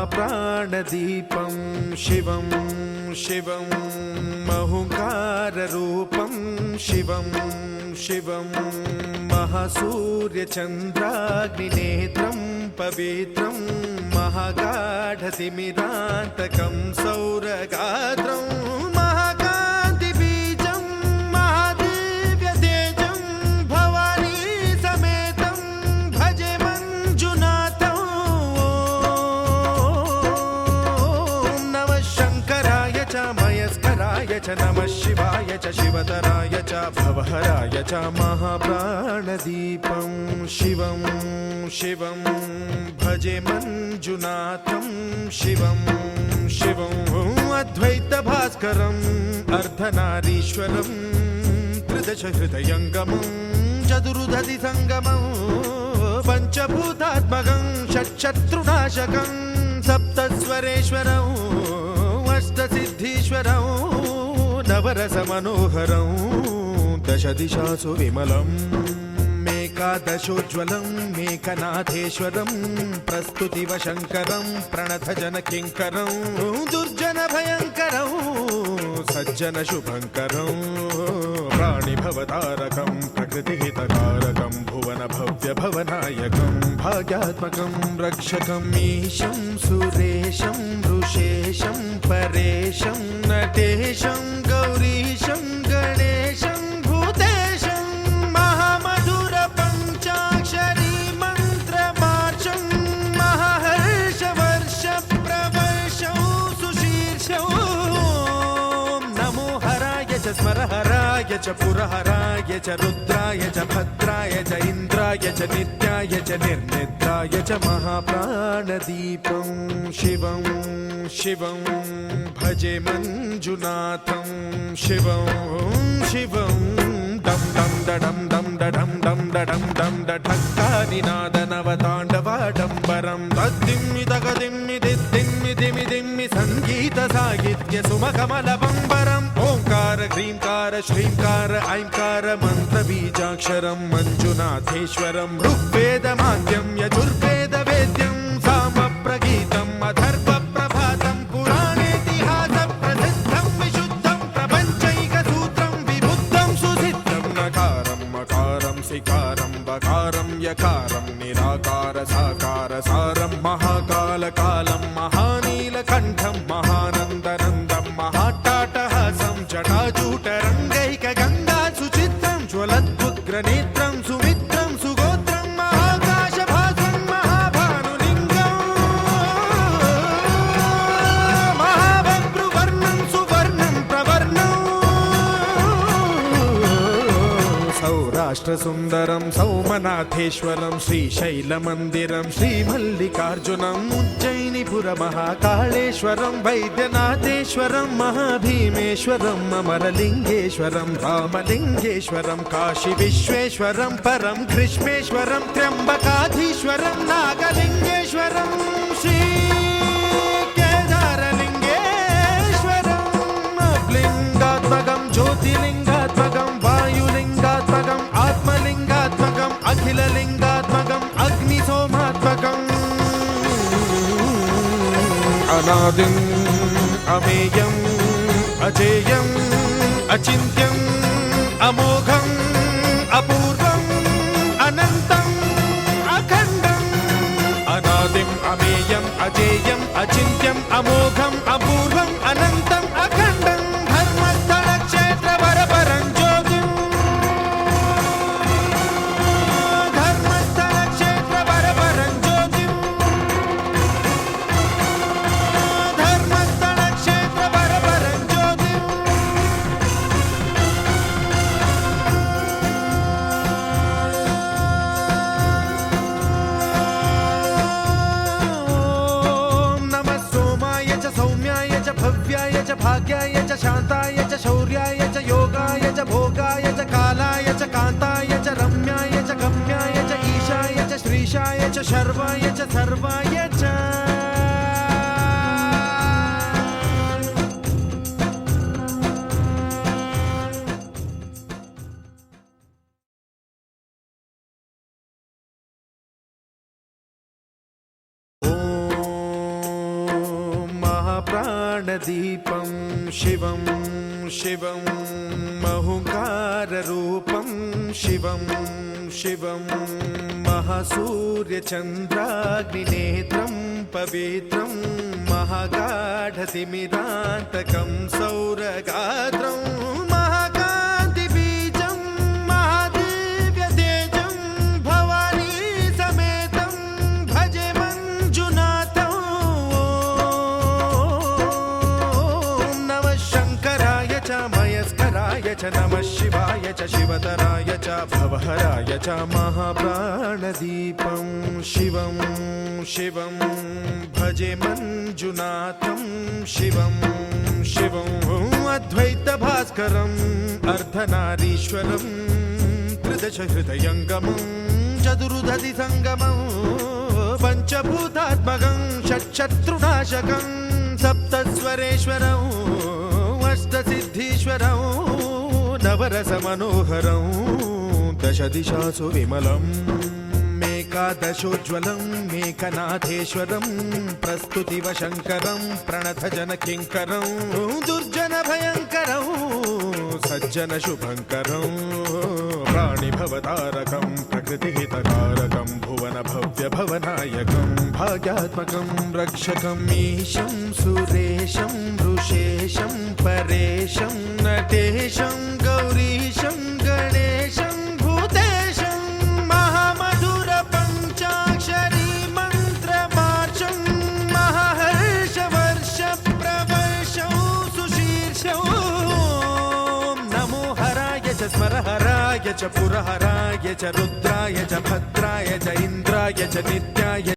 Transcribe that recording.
महाप्राणदीपं शिवं शिवं महुकाररूपं शिवं शिवं महासूर्यचन्द्राग्निनेत्रं पवित्रं महागाढतिमिरान्तकं सौरगात्रं महाकान्तिबीजं महादिव्यतेजं भवानी समेतं भजे मञ्जुनाथं। ॐ नमः शङ्कराय च मयस्कराय च नमः शिवाय च शिवतराय च भवहराय च महाप्राणदीपं शिवं शिवं भजे मञ्जुनाथं शिवं शिवं अद्वैतभास्करम् अर्धनारीश्वरं त्रिदशहृदयङ्गमं चतुर्दधिसङ्गमं पञ्चभूतात्मकं षट्शत्रुनाशकं सप्तस्वरेश्वरं अष्टसिद्धीश्वरं नवरसमनोहरं दशदिशासु विमलम् एकादशोज्ज्वलं मेघनाथेश्वरं प्रस्तुतिवशङ्करं प्रणतजनकिङ्करं दुर्जनभयङ्करं सज्जनशुभङ्करं प्राणिभवतारकं प्रकृतिहितकारकं भुवनभव्यभवनायकं भाग्यात्मकं रक्षकं ईशं सुरेशं ऋषेशं परेशं नटेशं गौरीशं गणेशं भूतेशं महामधुर पञ्चाक्षरी मन्त्रमार्चं महाहर्षवर्ष प्रवर्षं सुशीर्षं नमो हराय च स्मरहराय च पुरहराय च रुद्राय च भद्राय च इन्द्राय च नित्याय च निर्निद्राय च महाप्राणदीपं शिवं शिवं भजे मञ्जुनाथं शिवं शिवं डं डं डडं डं डडं डं डडं डं डठक्कानिनादनवताण्डवाडम्बरं तद्दिम्मि तगदिम्मि दिद्दिम्मि दिमि दिम्मि सङ्गीतसाहित्य सुमकमलबम्बरम् ओङ्कार ह्रीङ्कार श्रीङ्कार ऐङ्कार मन्त्रबीजाक्षरं मञ्जुनाथेश्वरं ऋग्वेदमाद्यं यजुर्वेदवेद्यं सामप्रगीतम् अथर्वप्रभातं पुराणेतिहासप्रसिद्धं विशुद्धं प्रपञ्चैकसूत्रं विबुद्धं सुसिद्धं नकारं मकारं सिकारं बकारं यकारं निराकार साकार सारं महाकालकालं महानीलकण्ठं महानन्दनन्दं महाट्टाटहासं जटाजूटरङ्गैकगङ्गा सुचित्रं ज्वलद्वुग्रनेत्रं सुमित्रं सुगोत्रं महाकाशभासं महाभानुलिङ्गं महाबभ्रुवर्णं सुवर्णं प्रवर्णं सौराष्ट्रसुन्दरं सौमनाथेश्वरं श्रीशैलमन्दिरं श्रीमल्लिकार्जुनम् उज्जयिनीपुरमहाकाळेश्वरं वैद्यनाथेश्वरं महाभीमेश्वरं अमरलिङ्गेश्वरं रामलिङ्गेश्वरं काशीविश्वेश्वरं परं कृष्णेश्वरं त्र्यम्बकाधीश्वरं नागलिङ्गेश्वरं श्रीकेदारलिङ्गेश्वरं लिङ्गात्मकं ज्योतिलिङ्गात्मकं वायुलिङ्गात्मकम् आत्मलिङ्गात्मकम् अखिललिङ्गात्मकम् अग्निसोमात्मकम् अनादिम् अमेयम् अजेयम् अचिन्त्यम् अमोघम् अपूर्वम् अनन्तम् अखण्डम् अनादिम् अमेयम् अजेयम् अचिन्त्यम् अमोघम् अपूर्वम् अनन्तम् अखण्डम् धर्मस्थलक्षेत्रवरपरं ज्योतिम् धर्मस्थलक्षेत्रवरपरं ज्योतिम् धर्मस्थलक्षेत्रवरपरं ज्योतिम् ॐ नमः सोमाय च सौम्याय च भव्याय च भाग्याय च शान्ताय च शौर्याय च योगाय च भोगाय च कालाय च कान्ताय च रम्याय च गम्याय च ईशाय च श्रीशाय च शर्वाय च सर्वाय च महाप्राणदीपं शिवं शिवं महुकाररूपं शिवं शिवं महासूर्यचन्द्राग्निनेत्रं पवित्रं महागाढतिमिरान्तकं सौरगात्रं महाकान्तिबीजं महादिव्यतेजं भवानी समेतं भजे मञ्जुनाथं ॐ नमः शङ्कराय च मयस्कराय च नमः शिवाय च शिवतराय च भवहराय च महाप्राणदीपं शिवं शिवं भजे मञ्जुनाथं शिवं शिवं अद्वैतभास्करम् अर्धनारीश्वरं त्रिदशहृदयङ्गमं चतुर्दधिसङ्गमं पञ्चभूतात्मकं षट्शत्रुनाशकं सप्तस्वरेश्वरम् अष्टसिद्धीश्वरं नवरसमनोहरं दशदिशासु विमलम् एकादशोज्ज्वलं मेकनाथेश्वरं प्रस्तुतिवशङ्करं प्रणतजनकिङ्करं दुर्जनभयङ्करं सज्जनशुभङ्करं प्राणिभवतारकं प्रकृतिहितकारकं भुवनभव्यभवनायकं भाग्यात्मकं रक्षकं ईशं सुरेशं ऋषेशं परेशं नटेशं गौरीशं गणेशं भूतेशं महामधुर पञ्चाक्षरी मन्त्रमार्चं महाहर्षवर्षप्रवर्षं सुशीर्षं नमो हराय च स्मरहराय च पुरहराय च रुद्राय च भद्राय च इन्द्राय च नित्याय